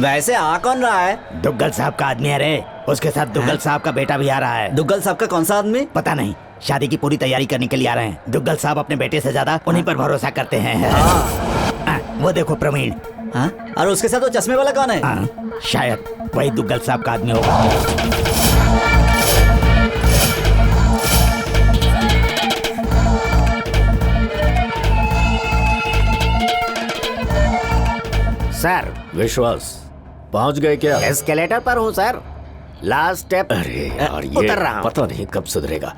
वैसे आ कौन रहा है? दुग्गल साहब का आदमी है रे। उसके साथ दुग्गल साहब का बेटा भी आ रहा है। दुग्गल साहब का कौन सा आदमी? पता नहीं, शादी की पूरी तैयारी करने के लिए आ रहे हैं। दुग्गल साहब अपने बेटे से ज्यादा उन्हीं पर भरोसा करते हैं। वो देखो प्रवीण। हाँ? और उसके साथ वो चश्मे वाला कौन है? शायद वही दुग्गल साहब का आदमी होगा। सर विश्वास, पहुंच गए क्या? एस्केलेटर पर हूँ सर, लास्ट स्टेप। अरे यार, ये उतर रहा हूँ। पता नहीं कब सुधरेगा।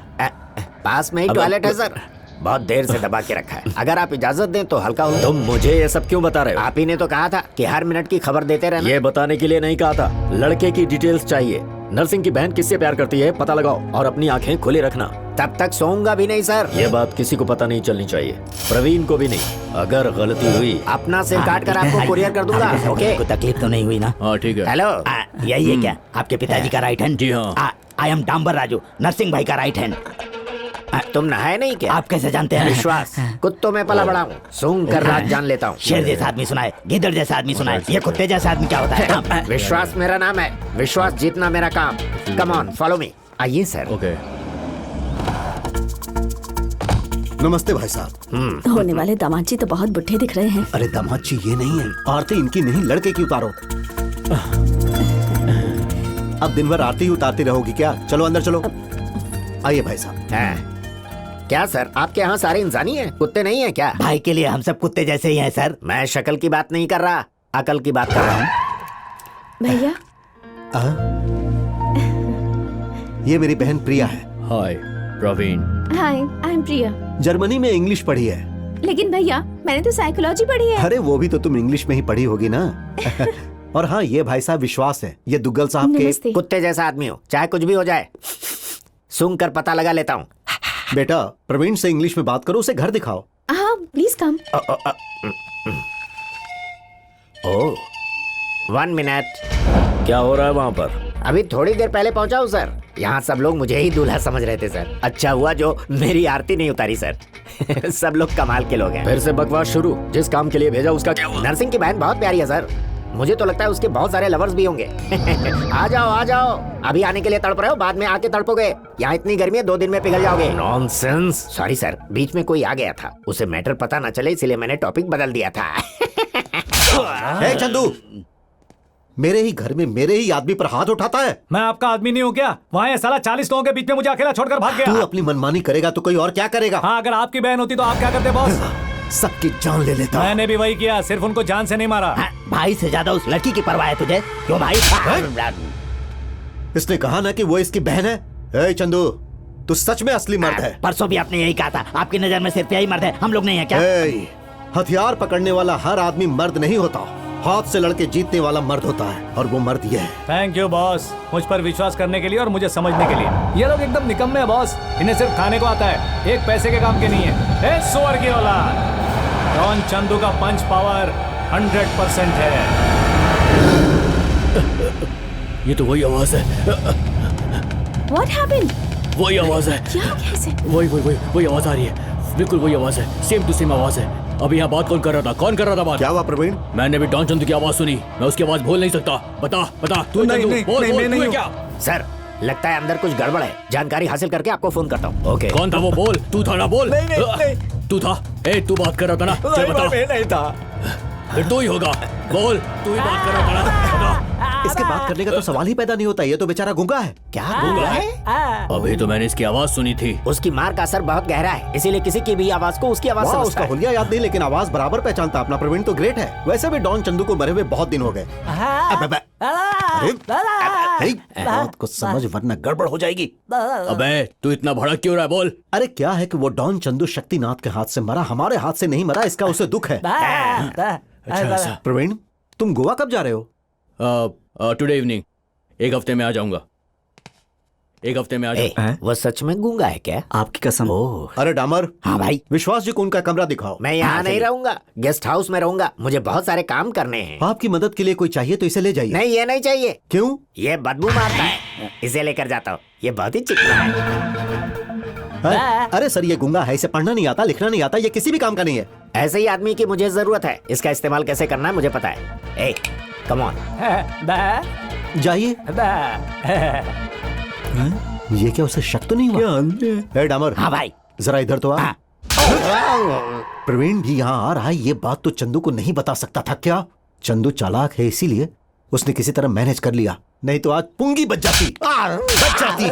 पास में ही टॉयलेट है सर, बहुत देर से दबा के रखा है। अगर आप इजाजत दें तो हल्का हो। तुम मुझे ये सब क्यों बता रहे हो? आप ही ने तो कहा था कि हर मिनट की खबर देते रहना। ये बताने के लिए नहीं कहा था, लड़के की डिटेल्स चाहिए। नरसिंह की बहन किससे प्यार करती है पता लगाओ और अपनी आंखें खुली रखना। तब तक सोऊंगा भी नहीं सर। ये बात किसी को पता नहीं चलनी चाहिए, प्रवीण को भी नहीं। अगर गलती हुई अपना सिर काट कर आपको कुरियर कर दूंगा। ओके, कोई तकलीफ तो नहीं हुई ना? हाँ ठीक है। हेलो, यही है क्या आपके पिताजी का राइट हैंड? जी हाँ। आई एम डांबर राजू, नरसिंह भाई का राइट हैंड। तुम नहाए नहीं क्या? आप कैसे जानते हैं? विश्वास, कुत्तों में पला बड़ा हूँ, सूंघ कर रात जान लेता हूँ। शेर जैसा आदमी सुना है, गिद्दड़ जैसा आदमी सुना है, ये कुत्ते जैसा आदमी क्या होता है? विश्वास मेरा नाम है, विश्वास जीतना मेरा काम। Come on, follow me. आइए सर। ओके। नमस्ते भाई साहब। होने वाले दामाद जी तो बहुत बुढ़े दिख रहे हैं। अरे दामाद जी ये नहीं है, आरती इनकी नहीं, लड़के की उतारो। अब दिन भर आरती ही उतारती रहोगी क्या? चलो अंदर चलो। आइए भाई साहब। क्या सर, आपके यहाँ सारे इंसानी हैं, कुत्ते नहीं हैं क्या? भाई के लिए हम सब कुत्ते जैसे ही हैं सर। मैं शक्ल की बात नहीं कर रहा, अकल की बात कर रहा हूँ। भैया, ये मेरी बहन प्रिया है। हाय प्रवीण। हाय, आई एम प्रिया। जर्मनी में इंग्लिश पढ़ी है। लेकिन भैया, मैंने तो साइकोलॉजी पढ़ी है। अरे वो भी तो तुम इंग्लिश में ही पढ़ी होगी ना। और हाँ, ये भाई साहब विश्वास है, ये दुग्गल साहब के नमस्ते। कुत्ते जैसा आदमी हो, चाहे कुछ भी हो जाए सूंघ कर पता लगा लेता हूँ। बेटा। प्रवीण से इंग्लिश में बात करो, उसे घर दिखाओ। हाँ, प्लीज कम। Oh, 1 minute. क्या हो रहा है वहाँ पर? अभी थोड़ी देर पहले पहुंचा हूँ सर। यहाँ सब लोग मुझे ही दूल्हा समझ रहे थे सर। अच्छा हुआ जो मेरी आरती नहीं उतारी सर। सब लोग कमाल के लोग हैं। फिर से बकवास शुरू। जिस काम के लिए भेजा उसका क्या हुआ? नरसिंह की बहन बहुत प्यारी है सर, मुझे तो लगता है उसके बहुत सारे लवर्स भी होंगे। आ जाओ आ जाओ, अभी आने के लिए तड़प रहे हो, बाद में आके तड़पोगे। यहाँ इतनी गर्मी है, 2 दिन में पिघल जाओगे। नॉनसेंस। सॉरी सर, बीच में कोई आ गया था, उसे मैटर पता ना चले इसलिए मैंने टॉपिक बदल दिया था। ए चंदू, मेरे ही घर में मेरे ही आदमी पर हाथ उठाता है। मैं आपका आदमी नहीं हूँ क्या? वहाँ ये साला 40 लोगों के बीच में मुझे अकेला छोड़कर भाग तू गया। अपनी मनमानी करेगा तो कोई और क्या करेगा? हाँ, अगर आपकी बहन होती तो आप क्या करते बॉस? सबकी जान ले लेता। मैंने भी वही किया, सिर्फ उनको जान से नहीं मारा। भाई से ज्यादा उस लड़की की परवाह है तुझे? क्यों भाई? इसने कहा ना कि वो इसकी बहन है। ए चंदू, तू सच में असली मर्द है। परसों भी आपने यही कहा था, आपकी नजर में सिर्फ यही मर्द है, हम लोग नहीं है क्या? ए, हथियार पकड़ने वाला हर आदमी मर्द नहीं होता, हाथ से लड़के जीतने वाला मर्द होता है, और वो मर्द ये है। थैंक यू बॉस, मुझ पर विश्वास करने के लिए और मुझे समझने के लिए। ये लोग एकदम निकम्मे हैं बॉस, इन्हें सिर्फ खाने को आता है, एक पैसे के काम के नहीं है। ए सुअर की औलाद, डॉन चंदू का पंच पावर 100% है। ये तो वही आवाज है। What happened? वही आवाज है। क्या हो गया इसे? वही आवाज आ रही है। बिल्कुल वही आवाज है, सेम टू सेम आवाज है। अभी यहाँ बात कौन कर रहा था? कौन कर रहा था बात? क्या हुआ प्रवीण? मैंने भी डॉन चंदू की आवाज सुनी, मैं उसकी आवाज भूल नहीं सकता। बता तू नहीं, चंदू, नहीं, बोल नहीं, बोल, मैं तू नहीं है क्या? सर, लगता है अंदर कुछ गड़बड़ है, जानकारी हासिल करके आपको फोन करता हूँ। ओके। कौन था वो? बोल। तू था ना? बोल। तू था? ए तू बात कर रहा था ना? चल बता। मैं नहीं था। फिर तू ही होगा, बोल। तू ही बात कर रहा था ना? बता। इसके बात करने का तो सवाल ही पैदा नहीं होता, ये तो बेचारा गूंगा है। क्या गूंगा है? अभी तो मैंने इसकी आवाज सुनी थी। उसकी मार का असर बहुत गहरा है, इसीलिए किसी की भी आवाज को उसकी आवाज वाह, समझता उसका है। हुलिया याद नहीं लेकिन आवाज बराबर पहचानता। अपना प्रवीण तो ग्रेट है। वैसे भी डॉन चंदू को मरे हुए बहुत दिन हो गए। बहुत कुछ समझ वरना गड़बड़ हो जाएगी। अबे तू इतना भड़क क्यों रहा है? बोल। अरे क्या है कि वो डॉन चंदू शक्तिनाथ के हाथ से मरा, हमारे हाथ से नहीं मरा, इसका उसे दुख है। अच्छा। प्रवीण, तुम गोवा कब जा रहे हो? Today evening. एक हफ्ते में आ जाऊंगा। एक हफ्ते में आ जाऊंगा। वो सच में गूंगा है क्या? आपकी कसम। अरे डामर। हाँ भाई। विश्वास जी को उनका कमरा दिखाओ। मैं यहाँ नहीं रहूंगा, गेस्ट हाउस में रहूंगा, मुझे बहुत सारे काम करने हैं। आपकी मदद के लिए कोई चाहिए तो इसे ले जाइए। नहीं, ये नहीं चाहिए। क्यों? ये बदबू मारता है, इसे लेकर जाता हूँ। ये बहुत ही चिकना है। अरे सर, ये गूंगा है, इसे पढ़ना नहीं आता, लिखना नहीं आता, ये किसी भी काम का नहीं है। ऐसे ही आदमी की मुझे जरूरत है, इसका इस्तेमाल कैसे करना है मुझे पता है। Come on. जाइए। ये क्या उसे शक तो नहीं हुआ? ए डामर, हाँ भाई। जरा इधर तो आ। हाँ। प्रवीण भी यहाँ आ रहा है, ये बात तो चंदू को नहीं बता सकता था क्या? चंदू चालाक है, इसीलिए उसने किसी तरह मैनेज कर लिया, नहीं तो आज पुंगी बच जाती। बच जाती।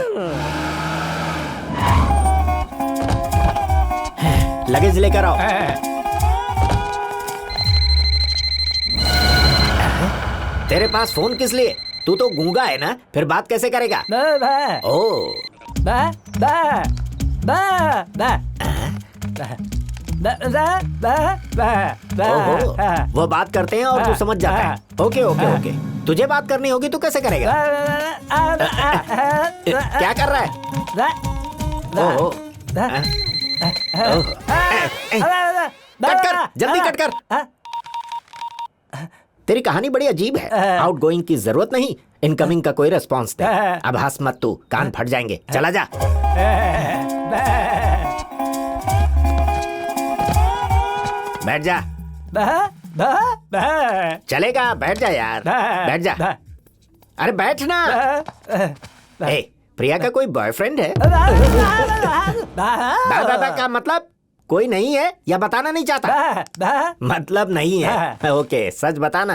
लगेज लेकर आओ। तेरे पास फोन किस लिए? तू तो गूंगा है ना, फिर बात कैसे करेगा? ओ ओहो, वो बात करते हैं और तू समझ जाता है। ओके ओके ओके, तुझे बात करनी होगी तो कैसे करेगा? क्या कर रहा है? ओहो, कट कर, जल्दी कट कर। तेरी कहानी बड़ी अजीब है। आउटगोइंग की जरूरत नहीं, इनकमिंग का कोई रिस्पॉन्स नहीं। अब हंस मत तू, कान फट जाएंगे। चला जा। बैठ जा। चलेगा, बैठ जा यार, बैठ जा। अरे बैठ ना। ए, प्रिया का कोई बॉयफ्रेंड है? दादा का मतलब कोई नहीं है या बताना नहीं चाहता? मतलब नहीं है। ओके, सच बताना।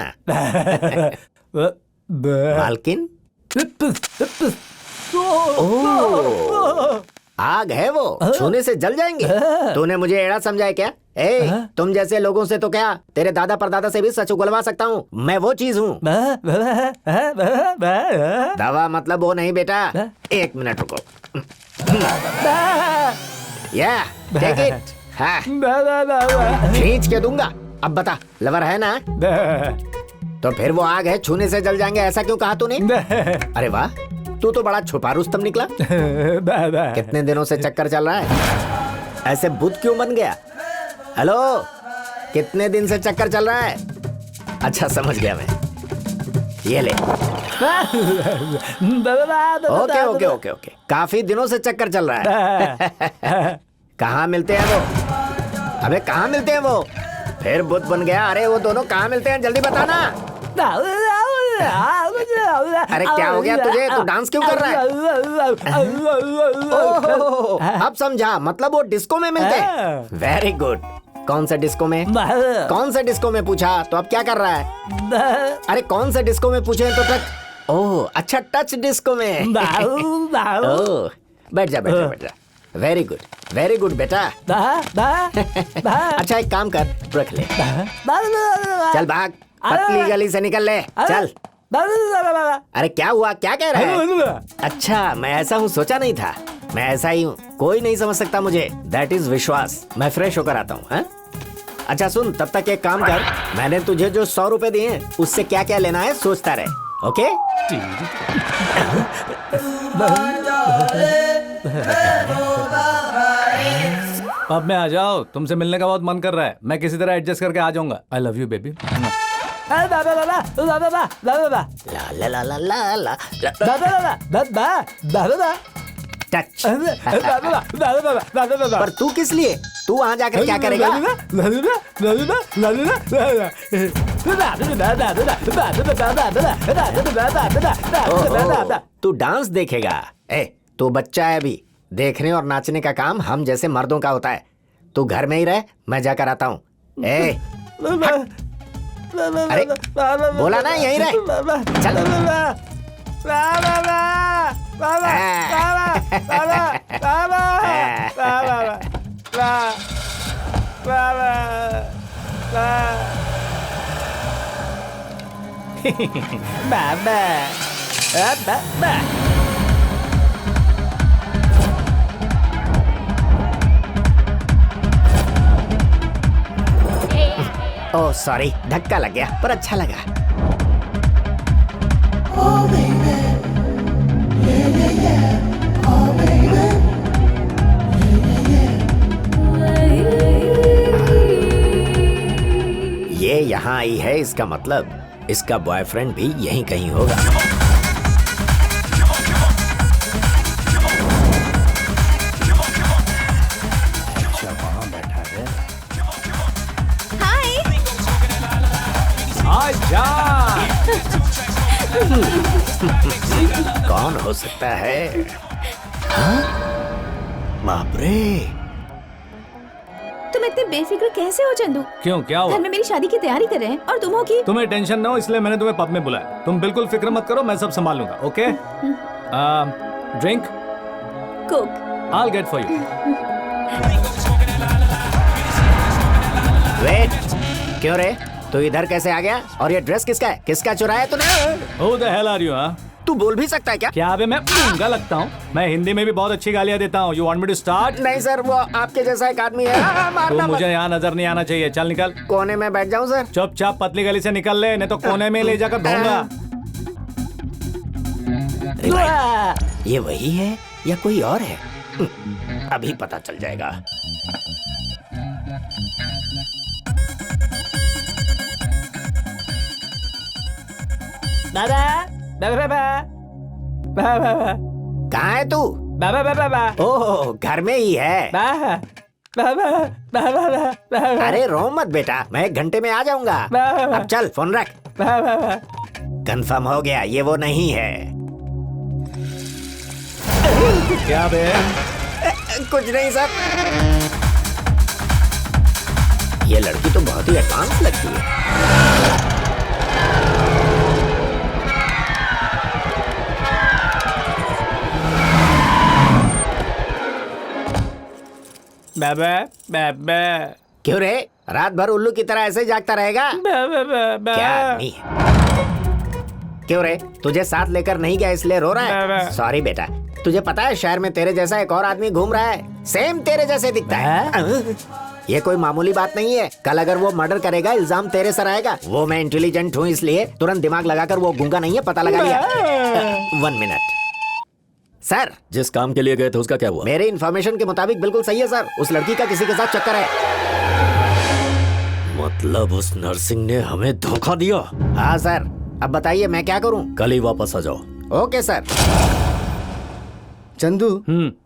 मालकिन? ओह, आग है वो, छूने से जल जाएंगे। तूने मुझे एड़ा समझा है क्या? तुम जैसे लोगों से तो क्या, तेरे दादा परदादा से भी सच उगलवा सकता हूँ। मैं वो चीज हूँ। दवा मतलब वो नहीं बेटा। 1 मिनट रुको। या टेक इट। हाँ, खींच के दूंगा। अब बता, लवर है ना? तो फिर वो आग है, छूने से जल जाएंगे, ऐसा क्यों कहा तूने? अरे वाह, तू तो बड़ा छुपा रुस्तम निकला। कितने दिनों से चक्कर चल रहा है? ऐसे बुद्ध क्यों बन गया? हेलो, कितने दिन से चक्कर चल रहा है? अच्छा, समझ गया मैं। ये ले। ओके ओके ओके ओके, काफी दिनों से चक्कर चल रहा है। कहाँ मिलते हैं वो? अबे कहाँ मिलते हैं वो? फिर बुद्ध बन गया। अरे वो दोनों कहाँ मिलते हैं, जल्दी बताना। अरे क्या हो गया तुझे? तू डांस क्यों कर रहा है? ओहो, अब समझा, मतलब वो डिस्को में मिलते हैं। Very good. कौन से डिस्को में? कौन से डिस्को में पूछा तो अब क्या कर रहा है? अरे कौन से डिस्को में पूछे तो टच। ओह अच्छा, टच डिस्को में। ओह, बैठ जा बैठ जा बैठ जा। वेरी गुड बेटा। अच्छा एक काम कर, रख ले। चल भाग, पतली गली से निकल ले, चल। अरे क्या हुआ, क्या कह रहा है? अच्छा, मैं ऐसा हूँ सोचा नहीं था। मैं ऐसा ही हूँ, कोई नहीं समझ सकता मुझे। दैट इज विश्वास। मैं फ्रेश होकर आता हूँ। अच्छा सुन, तब तक एक काम कर, मैंने तुझे जो 100 रुपए दिए हैं उससे क्या क्या लेना है सोचता रहे। ओके? अब मैं आ जाओ, तुमसे मिलने का बहुत मन कर रहा है। मैं किसी तरह एडजस्ट करके आ जाऊंगा। I love you baby. Touch. पर तू किस लिए? तू वहां जाकर क्या करेगा? तू डांस देखेगा? तू बच्चा है अभी, देखने और नाचने का काम हम जैसे मर्दों का होता है। तू घर में ही रह, मैं जाकर आता हूँ। अरे बोला ना यहीं रह, चल। ओह सॉरी, धक्का लग गया, पर अच्छा लगा। ये यहाँ आई है, इसका मतलब इसका बॉयफ्रेंड भी यहीं कहीं होगा। अच्छा वहाँ बैठा है। हाय। आजा। कौन हो सकता है? हाँ? बाप रे। तुम इतने बेफिक्र कैसे हो चंदू? क्यों, क्या हुआ? घर में मेरी शादी की तैयारी कर रहे हैं और तुम हो की? तुम्हें टेंशन ना हो इसलिए मैंने तुम्हें पब में बुलाया। तुम बिल्कुल फिक्र मत करो, मैं सब संभाल लूंगा। Okay? Drink? Coke. I'll get for you. Wait, क्यों रे? तू इधर कैसे आ गया? और ये ड्रेस किसका है? किसका चुराया तूने? Who the hell are you, huh? तू बोल भी सकता है क्या? क्या बे, मैं गूंगा लगता हूँ? मैं हिंदी में भी बहुत अच्छी गालियाँ देता हूँ। You want me to start? नहीं सर, वो आपके जैसा एक आदमी है। तो मारना मुझे मत। यहाँ नजर नहीं आना चाहिए। चल निकल। कोने में बैठ जाऊं सर? चुपचाप पतली गली से निकल ले, नहीं तो कोने में ले जाकर धोऊंगा। अरे भाई, ये वही है या कोई और है? अभी पता चल जाएगा। कहाँ है तू? ओह, घर में ही है। अरे रो मत बेटा, मैं 1 घंटे में आ जाऊंगा। अब चल फोन रख। कंफर्म हो गया, ये वो नहीं है। क्या बे? कुछ नहीं सर। ये लड़की तो बहुत ही एडवांस लगती है। क्यों रे? रात भर उल्लू की तरह ऐसे जागता रहेगा? क्या आदमी है? क्यों रे? तुझे साथ लेकर नहीं गया इसलिए रो रहा है? सॉरी बेटा, तुझे पता है शहर में तेरे जैसा एक और आदमी घूम रहा है, सेम तेरे जैसे दिखता है। ये कोई मामूली बात नहीं है। कल अगर वो मर्डर करेगा, इल्जाम तेरे सर आएगा। वो मैं इंटेलिजेंट हूँ इसलिए तुरंत दिमाग लगाकर वो गूंगा नहीं है, पता लगा लिया। 1 मिनट सर। जिस काम के लिए गए थे उसका क्या हुआ? मेरे इन्फॉर्मेशन के मुताबिक बिल्कुल सही है सर। उस लड़की का किसी के साथ चक्कर है। मतलब उस नर्सिंग ने हमें धोखा दिया? हाँ सर। अब बताइए मैं क्या करूँ? कल ही वापस आ जाओ। Okay sir. चंदू,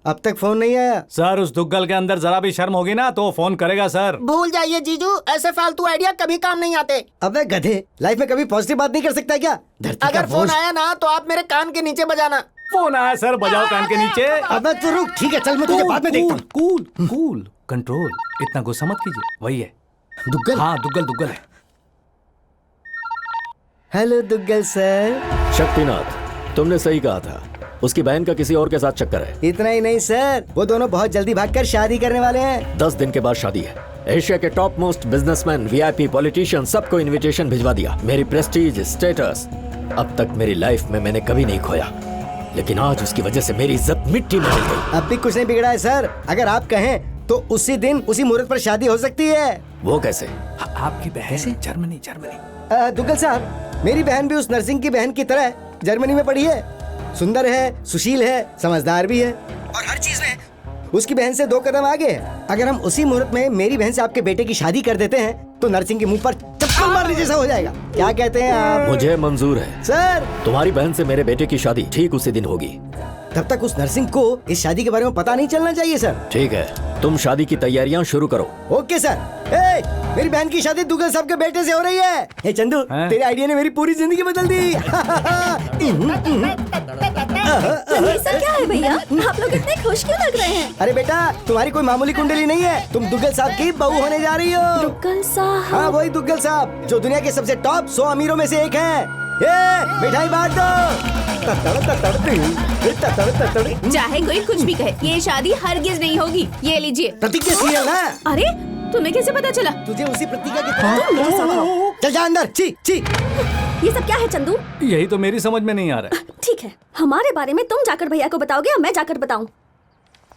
अब तक फोन नहीं आया? सर, उस दुग्गल के अंदर जरा भी शर्म होगी ना तो वो फोन करेगा सर। भूल जाइए जीजू, ऐसे फालतू आइडिया कभी काम नहीं आते। अबे गधे, लाइफ में कभी पॉजिटिव बात नहीं कर सकता क्या? धरती अगर का फोन बोझ। आया ना तो आप मेरे कान के नीचे बजाना। फोन आया सर, बजाओ कान के नीचे। अबे तू रुक, ठीक है चल, मैं तुझे बाद में देखता हूँ। कूल कूल कंट्रोल, इतना गुस्सा मत कीजिए। वही है दुग्गल? हाँ, दुग्गल है। Hello Duggal sir. शक्तिनाथ, तुमने सही कहा था। उसकी बहन का किसी और के साथ चक्कर है। इतना ही नहीं सर, वो दोनों बहुत जल्दी भागकर शादी करने वाले हैं। 10 दिन के बाद शादी है। एशिया के top most businessman, VIP politician सबको इनविटेशन भिजवा दिया। मेरी प्रेस्टीज, स्टेटस अब तक मेरी लाइफ में मैंने कभी नहीं खोया, लेकिन आज उसकी वजह से मेरी इज्जत मिट्टी में मिल गई। अब भी कुछ नहीं बिगड़ा है सर। अगर आप कहें तो उसी दिन उसी मुहूर्त पर शादी हो सकती है। वो कैसे? आपकी बहन जर्मनी। दुग्गल साहब, मेरी बहन भी उस नर्सिंग की बहन की तरह जर्मनी में पढ़ी है। सुंदर है, सुशील है, समझदार भी है और हर चीज में उसकी बहन से 2 कदम आगे है। अगर हम उसी मुहूर्त में मेरी बहन से आपके बेटे की शादी कर देते हैं तो नर्सिंग के मुंह पर चप्पल मारने जैसा हो जाएगा। क्या कहते हैं आप? मुझे मंजूर है सर। तुम्हारी बहन से मेरे बेटे की शादी ठीक उसी दिन होगी। तब तक उस नर्सिंग को इस शादी के बारे में पता नहीं चलना चाहिए सर। ठीक है, तुम शादी की तैयारियां शुरू करो। Okay sir. मेरी बहन की शादी दुग्गल साहब के बेटे से हो रही है। हे चंदू, तेरे आइडिया ने मेरी पूरी जिंदगी बदल दी। सर क्या है भैया, आप लोग इतने खुश क्यों लग रहे हैं? अरे बेटा, तुम्हारी कोई मामूली कुंडली नहीं है, तुम दुग्गल साहब की बहू होने जा रही हो। दुग्गल साहब? हाँ, वही दुग्गल साहब जो दुनिया के सबसे टॉप 100 अमीरों में से एक हैं। मिठाई बांट दो। चाहे कोई कुछ भी कहे, ये शादी हरगिज नहीं होगी। ये लीजिए। प्रतिज्ञा सीरियल ना? अरे तुम्हें कैसे पता चला? तुझे उसी प्रतिज्ञा की तुम मेरे साथ आओ। चल जा अंदर। छी छी। ये सब क्या है चंदू? यही तो मेरी समझ में नहीं आ रहा है। ठीक है, हमारे बारे में तुम जाकर भैया को बताओगे या मैं जाकर बताऊं?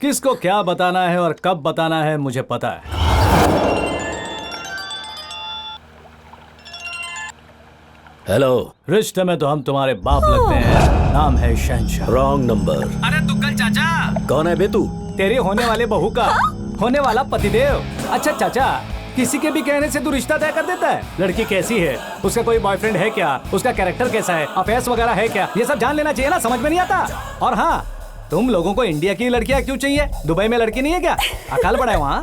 किसको क्या बताना है और कब बताना है मुझे पता है। हेलो। रिश्ते में तो हम तुम्हारे बाप लगते हैं। नाम है शहंशाह। Wrong number. अरे दुग्गल चाचा। कौन है बे तू? तेरी होने वाले बहू का होने वाला पतिदेव। अच्छा चाचा, किसी के भी कहने से तू रिश्ता तय कर देता है? लड़की कैसी है, उसका कोई बॉयफ्रेंड है क्या, उसका कैरेक्टर कैसा है, अफेयर्स वगैरह है क्या, ये सब जान लेना चाहिए ना। समझ में नहीं आता। और हाँ, तुम लोगों को इंडिया की लड़कियां क्यों चाहिए? दुबई में लड़की नहीं है क्या? अकाल पड़ा है वहाँ।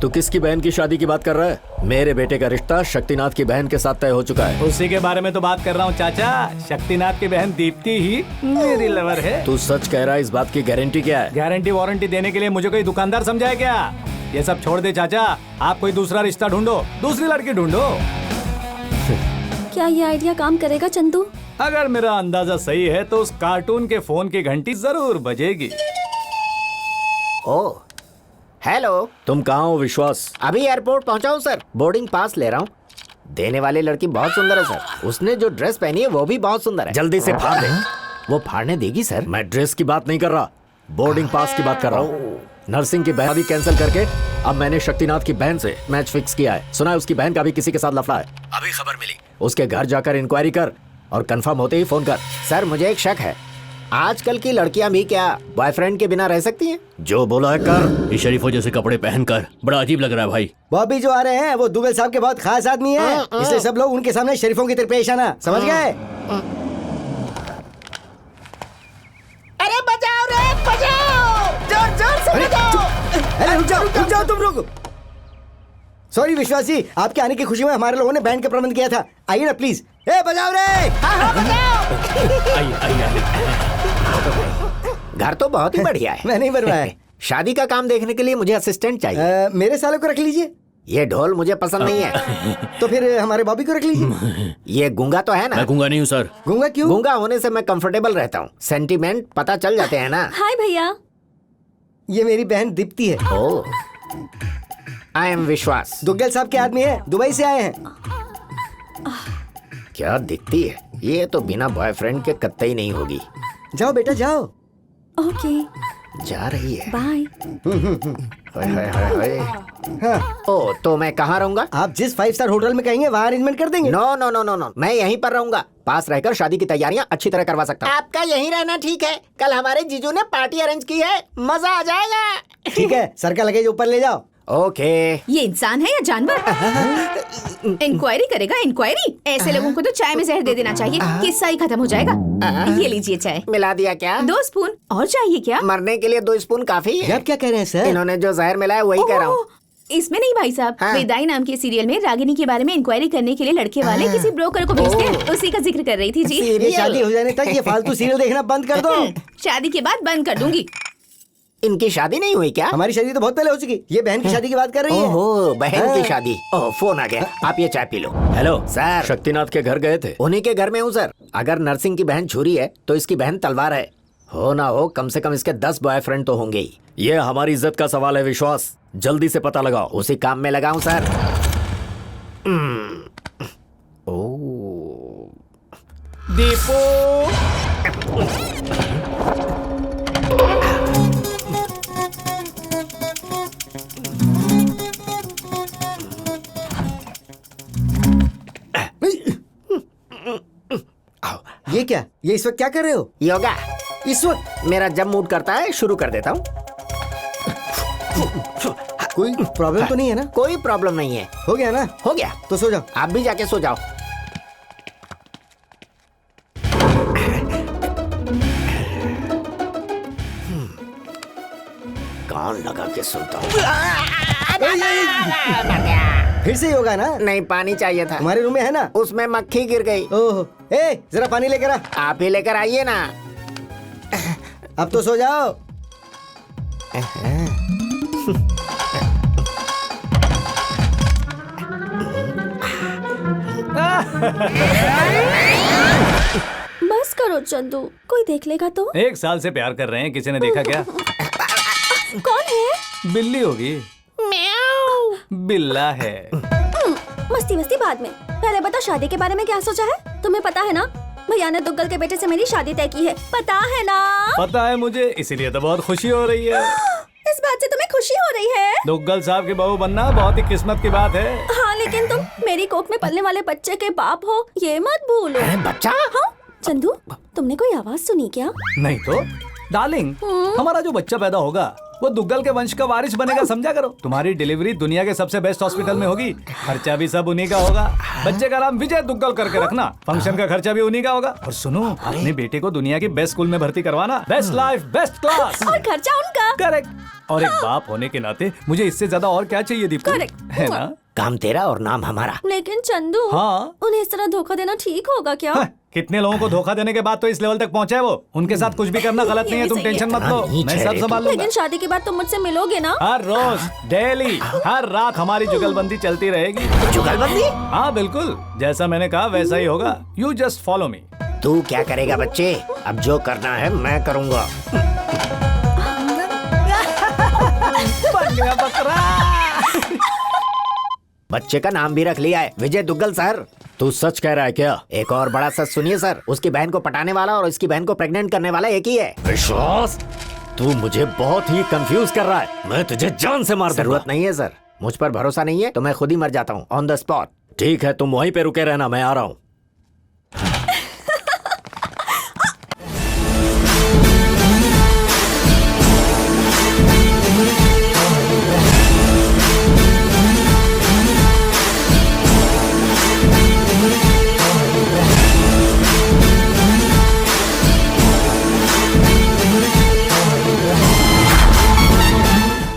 तू किसकी बहन की शादी की बात कर रहा है? मेरे बेटे का रिश्ता शक्तिनाथ की बहन के साथ तय हो चुका है। उसी के बारे में तो बात कर रहा हूँ चाचा। शक्तिनाथ की बहन दीप्ति ही मेरी लवर है। तू सच कह रहा है? इस बात की गारंटी क्या है? गारंटी वारंटी देने के लिए मुझे कोई दुकानदार समझा है क्या? ये सब छोड़ दे चाचा, आप कोई दूसरा रिश्ता ढूंढो, दूसरी लड़की ढूंढो। क्या ये आइडिया काम करेगा चंदू? अगर मेरा अंदाजा सही है तो उस कार्टून के फोन की घंटी जरूर बजेगी। ओ हेलो, तुम कहाँ हो विश्वास? अभी एयरपोर्ट पहुंचा हूँ सर, बोर्डिंग पास ले रहा हूँ। देने वाली लड़की बहुत सुंदर है सर, उसने जो ड्रेस पहनी है वो भी बहुत सुंदर है। जल्दी से फाड़ दे। वो फाड़ने देगी सर? मैं ड्रेस की बात नहीं कर रहा, बोर्डिंग पास की बात कर रहा हूँ। नर्सिंग की बहन कैंसिल करके अब मैंने शक्तिनाथ की बहन से मैच फिक्स किया है। सुना है उसकी बहन का भी किसी के साथ लफड़ा है। अभी खबर मिली, उसके घर जाकर इंक्वायरी कर और कंफर्म होते ही फोन कर। सर मुझे एक शक है, आजकल की लड़कियां भी क्या बॉयफ्रेंड के बिना रह सकती हैं? जो बोला है कर। ये शरीफों जैसे कपड़े पहनकर बड़ा अजीब लग रहा है भाई। बॉबी जो आ रहे हैं वो दुगल साहब के बहुत खास आदमी है, इसलिए सब लोग उनके सामने शरीफों की तरह पेश आना, समझ गए? अरे बजाओ रे बजाओ, जोर जोर से बजाओ। अरे रुक जाओ तुम लोग। सॉरी विश्वास जी, आपके आने की खुशी में हमारे लोगों ने बैंड का प्रबंध किया था। आइए ना प्लीज। ए बजाओ रे। घर तो बहुत ही बढ़िया है। मैं नहीं बनवाया। शादी का काम देखने के लिए मुझे असिस्टेंट चाहिए। मेरे सालों को रख लीजिए। ये ढोल मुझे पसंद नहीं है। तो फिर हमारे बॉबी को रख लीजिए। ये गूंगा तो है ना? मैं गूंगा नहीं हूँ सर। गूंगा क्यों? गूंगा होने से मैं कंफर्टेबल रहता हूँ, सेंटीमेंट पता चल जाते हैं ना। हाय भैया, ये मेरी बहन दीप्ति है। ओ आई एम विश्वास। दुग्गल साहब के आदमी है, दुबई से आए हैं। क्या दिखती है, ये तो बिना बॉयफ्रेंड के कतई नहीं होगी। जाओ बेटा जाओ। ओके जा रही है। बाय। हाँ। ओ तो मैं कहाँ रहूंगा? आप जिस 5 स्टार होटल में कहेंगे वहाँ अरेंजमेंट कर देंगे। No no no no no, मैं यहीं पर रहूंगा। पास रहकर शादी की तैयारियां अच्छी तरह करवा सकता हूँ। आपका यहीं रहना ठीक है? कल हमारे जीजू ने पार्टी अरेंज की है, मजा आ जाएगा। ठीक है, सर का लगेज ऊपर ले जाओ। ओके। ये इंसान है या जानवर? इंक्वायरी करेगा इंक्वायरी? ऐसे लोगों को तो चाय में जहर दे देना चाहिए, किस्सा ही खत्म हो जाएगा। ये लीजिए चाय। मिला दिया क्या? 2 स्पून और चाहिए क्या? मरने के लिए 2 स्पून काफी है। आप क्या कह रहे हैं सर? इन्होंने जो जहर मिलाया वही कह रहा हूँ। इसमें नहीं भाई साहब, हाँ। विदाई नाम के सीरियल में रागिनी के बारे में इंक्वायरी करने के लिए लड़के वाले किसी ब्रोकर को भेजते हैं, उसी का जिक्र कर रही थी जी। ये शादी हो जाने तक ये फालतू सीरियल देखना बंद कर दो। शादी के बाद बंद कर दूंगी। इनकी शादी नहीं हुई क्या? हमारी शादी तो बहुत पहले हो चुकी। ये बहन की शादी की बात कर रही है। ओहो, बहन की शादी। ओह फोन आ गया, आप ये चाय पी लो। Hello sir. शक्तिनाथ के घर गए थे? उन्हीं के घर में हूँ सर। अगर नरसिंह की बहन छुरी है तो इसकी बहन तलवार है। हो ना हो कम से कम इसके 10 बॉयफ्रेंड तो होंगे ही। ये हमारी इज्जत का सवाल है विश्वास, जल्दी से पता लगाओ। उसी काम में लगा हूँ सर। ओ दीपू ये क्या? ये इस वक्त क्या कर रहे हो? योगा। इस वक्त मेरा जब मूड करता है शुरू कर देता हूँ। कोई प्रॉब्लम तो नहीं है ना? कोई प्रॉब्लम नहीं है। हो गया ना? हो गया तो सो जाओ। आप भी जाके सो जाओ। कान लगा के सुनता हूँ। फिर से योगा ना? नहीं, पानी चाहिए था। हमारे रूम में है ना? उसमें मक्खी गिर गई। ओह, ए जरा पानी लेकर आ। आप ही लेकर आइए ना। अब तो सो जाओ। बस करो चंदू, कोई देख लेगा तो। 1 साल से प्यार कर रहे हैं, किसी ने देखा क्या? कौन है? बिल्ली होगी। बिल्ला है। मस्ती वस्ती बाद में, पहले बता शादी के बारे में क्या सोचा है? तुम्हें पता है ना, भैया ने दुग्गल के बेटे से मेरी शादी तय की है। पता है ना? पता है मुझे, इसीलिए तो बहुत खुशी हो रही है। इस बात से तुम्हें खुशी हो रही है? दुग्गल साहब की बहू बनना बहुत ही किस्मत की बात है। हाँ, लेकिन तुम मेरी कोख में पलने वाले बच्चे के बाप हो, ये मत भूलो। बच्चा? हाँ चंदू, तुमने कोई आवाज सुनी क्या? नहीं तो डार्लिंग, हमारा जो बच्चा पैदा होगा वो दुग्गल के वंश का वारिस बनेगा, समझा करो। तुम्हारी डिलीवरी दुनिया के सबसे बेस्ट हॉस्पिटल में होगी, खर्चा भी सब उन्हीं का होगा। बच्चे का नाम विजय दुग्गल करके रखना, फंक्शन का खर्चा भी उन्हीं का होगा। और सुनो, अपने बेटे को दुनिया की बेस्ट स्कूल में भर्ती करवाना, बेस्ट लाइफ बेस्ट क्लास। और खर्चा उनका। करेक्ट। और एक बाप होने के नाते मुझे इससे ज्यादा और क्या चाहिए दीपू? Correct. है ना? काम तेरा और नाम हमारा। लेकिन चंदू, हाँ? उन्हें इस तरह धोखा देना ठीक होगा क्या? हाँ, कितने लोगों को धोखा देने के बाद तो इस लेवल तक पहुंचा है वो। उनके साथ कुछ भी करना गलत नहीं है, तुम टेंशन मत लो, मैं सब संभाल लूंगा। लेकिन शादी के बाद तुम मुझसे मिलोगे ना? हर रोज, डेली, हर रात हमारी जुगलबंदी चलती रहेगी। जुगलबंदी? हाँ बिल्कुल, जैसा मैंने कहा वैसा ही होगा। You just follow me. तू क्या करेगा बच्चे? अब जो करना है मैं करूँगा। बन गया बकरा। बच्चे का नाम भी रख लिया है, विजय दुग्गल सर। तू सच कह रहा है क्या? एक और बड़ा सच सुनिए सर, उसकी बहन को पटाने वाला और इसकी बहन को प्रेग्नेंट करने वाला एक ही है। विश्वास, तू मुझे बहुत ही कंफ्यूज कर रहा है। मैं तुझे जान से मार दूंगा। जरूरत नहीं है सर, मुझ पर भरोसा नहीं है तो मैं खुद ही मर जाता हूँ ऑन द स्पॉट। ठीक है, तुम वहीं पे रुके रहना, मैं आ रहा हूँ।